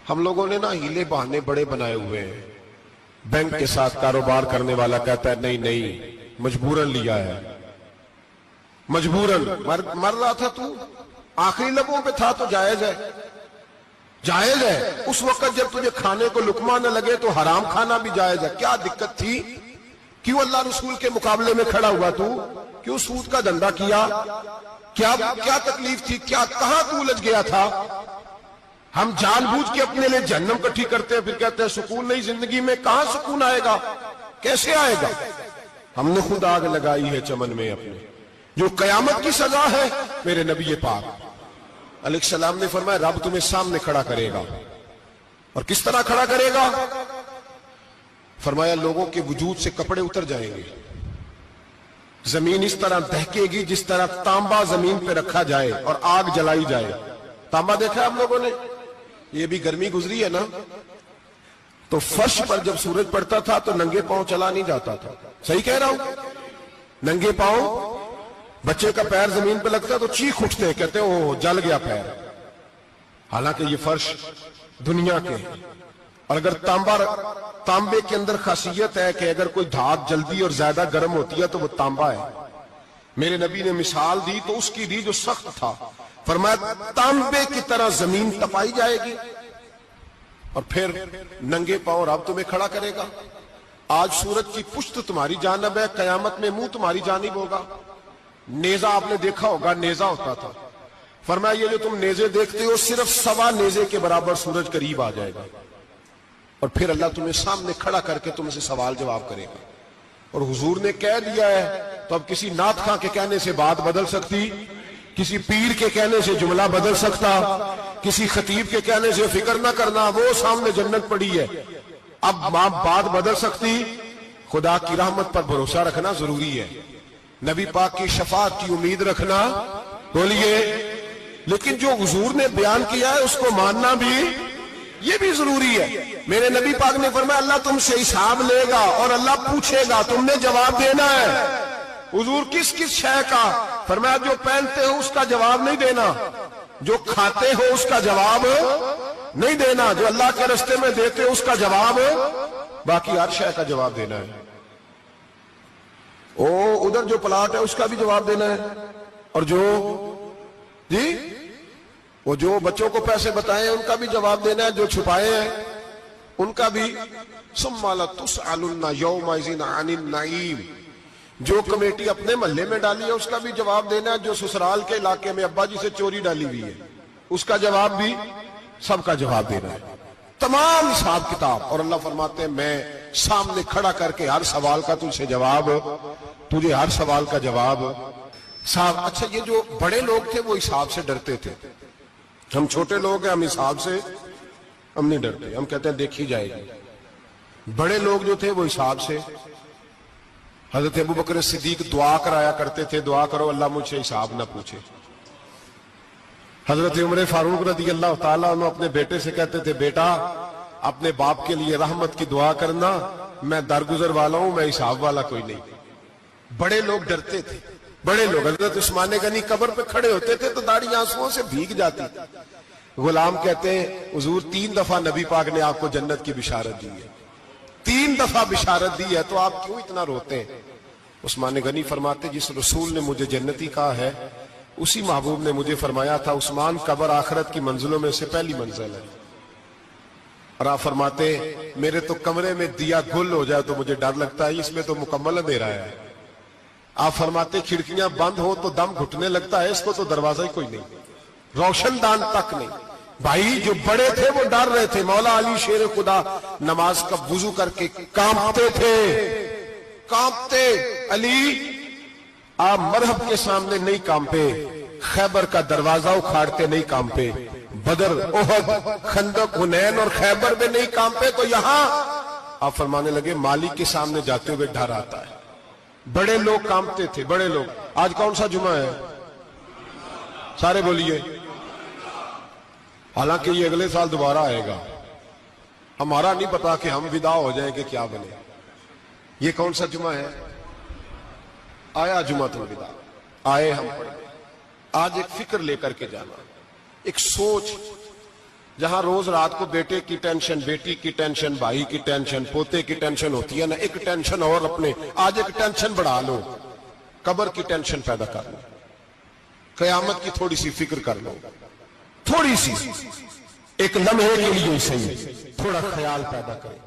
ہم لوگوں نے نا ہیلے بہانے بڑے بنائے ہوئے ہیں. بینک کے ساتھ کاروبار کرنے والا کہتا ہے نہیں نہیں مجبوراً لیا ہے, مجبوراً. مر رہا تھا تو آخری لبوں پہ تھا تو جائز ہے, جائز ہے. اس وقت جب تجھے کھانے کو لقمہ نہ لگے تو حرام کھانا بھی جائز ہے. کیا دقت تھی؟ کیوں اللہ رسول کے مقابلے میں کھڑا ہوا تو؟ کیوں سود کا دھندا کیا؟ کیا تکلیف تھی؟ کہاں تو الجھ گیا تھا؟ ہم جان بوجھ کے اپنے لیے جہنم کٹھی کرتے ہیں, پھر کہتے ہیں سکون نہیں زندگی میں. کہاں سکون آئے گا؟ کیسے آئے گا؟ ہم نے خود آگ لگائی ہے چمن میں اپنے. جو قیامت کی سزا ہے, میرے نبی پاک علیہ السلام نے فرمایا رب تمہیں سامنے کھڑا کرے گا. اور کس طرح کھڑا کرے گا؟ فرمایا لوگوں کے وجود سے کپڑے اتر جائیں گے, زمین اس طرح دہکے گی جس طرح تانبا زمین پہ رکھا جائے اور آگ جلائی جائے. تانبا دیکھا آپ لوگوں نے؟ یہ بھی گرمی گزری ہے نا, تو فرش پر جب سورج پڑتا تھا تو ننگے پاؤں چلا نہیں جاتا تھا. صحیح کہہ رہا ہوں؟ ننگے پاؤں, بچے کا پیر زمین پہ لگتا تو چیخ اٹھتے, کہتے او جل گیا پیر. حالانکہ یہ فرش دنیا کے, اور اگر تانبے کے اندر خاصیت ہے کہ اگر کوئی دھات جلدی اور زیادہ گرم ہوتی ہے تو وہ تانبا ہے. میرے نبی نے مثال دی تو اس کی دی جو سخت تھا. فرمایا تانبے کی طرح زمین تپائی جائے گی اور پھر ننگے پاؤں رب تمہیں کھڑا کرے گا. آج سورج کی پشت تمہاری جانب ہے, قیامت میں منہ تمہاری جانب ہوگا. نیزہ آپ نے دیکھا ہوگا, نیزہ ہوتا تھا. فرمایا یہ جو تم نیزے دیکھتے ہو صرف 1.25 نیزے کے برابر سورج قریب آ جائے گا, اور پھر اللہ تمہیں سامنے کھڑا کر کے تم سے سوال جواب کرے گا. اور حضور نے کہہ دیا ہے تو اب کسی نعت خواں کے کہنے سے بات بدل سکتی, کسی پیر کے کہنے سے جملہ بدل سکتا, کسی خطیب کے کہنے سے فکر نہ کرنا وہ سامنے جنت پڑی ہے, اب بات بدل سکتی؟ خدا کی رحمت پر بھروسہ رکھنا ضروری ہے, نبی پاک کی شفاعت کی امید رکھنا. بولیے. لیکن جو حضور نے بیان کیا ہے اس کو ماننا بھی یہ بھی ضروری ہے. میرے نبی پاک نے فرمایا اللہ تم سے حساب لے گا اور اللہ پوچھے گا, تم نے جواب دینا ہے. حضور کس کس شے کا؟ فرمایا جو پہنتے ہو اس کا جواب نہیں دینا, جو کھاتے ہو اس کا جواب نہیں دینا, جو اللہ کے رستے میں دیتے ہو اس کا جواب, باقی ہر شے کا جواب دینا ہے. ادھر جو پلاٹ ہے اس کا بھی جواب دینا ہے, اور جو بچوں کو پیسے بتائے ان کا بھی جواب دینا ہے, جو چھپائے ہیں ان کا بھی. ثم لتسألن یومئذ عن النعیم, جو کمیٹی اپنے محلے میں ڈالی ہے اس کا بھی جواب دینا ہے, جو سسرال کے علاقے میں ابا جی سے چوری ڈالی ہوئی ہے اس کا جواب بھی, سب کا جواب دینا ہے. تمام حساب کتاب. اور اللہ فرماتے ہیں میں سامنے کھڑا کر کے ہر سوال کا تجھے ہر سوال کا جواب صاحب. اچھا یہ جو بڑے لوگ تھے وہ حساب سے ڈرتے تھے, ہم چھوٹے لوگ ہیں ہم حساب سے ہم نہیں ڈرتے, ہم کہتے ہیں دیکھی جائے گی. بڑے لوگ جو تھے وہ حساب سے. حضرت ابو بکر صدیق دعا کرایا کرتے تھے, دعا کرو اللہ مجھ سے حساب نہ پوچھے. حضرت عمر فاروق رضی اللہ تعالیٰ عنہ اپنے بیٹے سے کہتے تھے بیٹا اپنے باپ کے لیے رحمت کی دعا کرنا, میں درگزر والا ہوں, میں حساب والا کوئی نہیں. بڑے لوگ ڈرتے تھے, بڑے لوگ. حضرت عثمان غنی قبر پہ کھڑے ہوتے تھے تو داڑھی آنسوؤں سے بھیگ جاتی. غلام کہتے ہیں حضور 3 دفعہ نبی پاک نے آپ کو جنت کی بشارت دی ہے, 3 دفعہ بشارت دی ہے, تو آپ کیوں اتنا روتے ہیں؟ عثمان غنی فرماتے جس رسول نے مجھے جنتی کہا ہے اسی محبوب نے مجھے فرمایا تھا عثمان قبر آخرت کی منزلوں میں سے پہلی منزل ہے. اور آپ فرماتے میرے تو کمرے میں دیا گل ہو جائے تو مجھے ڈر لگتا ہے, اس میں تو مکمل اندھیرا ہے. آپ فرماتے کھڑکیاں بند ہو تو دم گھٹنے لگتا ہے, اس کو تو دروازہ ہی کوئی نہیں, روشن دان تک نہیں. بھائی جو بڑے تھے وہ ڈر رہے تھے. مولا علی شیر خدا نماز کا وضو کر کے کانپتے تھے, کانپتے. علی آپ مرحب کے سامنے نہیں کانپے, خیبر کا دروازہ اکھاڑتے نہیں کانپے, بدر احد خندق حنین اور خیبر میں نہیں کانپے, تو یہاں آپ فرمانے لگے مالک کے سامنے جاتے ہوئے ڈر آتا ہے. بڑے لوگ کانپتے تھے, بڑے لوگ. آج کون سا جمعہ ہے؟ سارے بولیے. حالانکہ یہ اگلے سال دوبارہ آئے گا, ہمارا نہیں پتا کہ ہم ودا ہو جائیں کہ کیا بنے. یہ کون سا جمعہ ہے؟ آیا جمعہ الوداع, آئے ہم پڑھیں. آج ایک فکر لے کر کے جانا, ایک سوچ. جہاں روز رات کو بیٹے کی ٹینشن، بیٹی کی ٹینشن، بھائی کی ٹینشن، پوتے کی ٹینشن ہوتی ہے نا، ایک ٹینشن اور اپنے آج ایک ٹینشن بڑھا لو، قبر کی ٹینشن پیدا کر لو، قیامت کی تھوڑی سی فکر کر لو، تھوڑی سی ایک لمحے کے لیے صحیح تھوڑا خیال پیدا کریں۔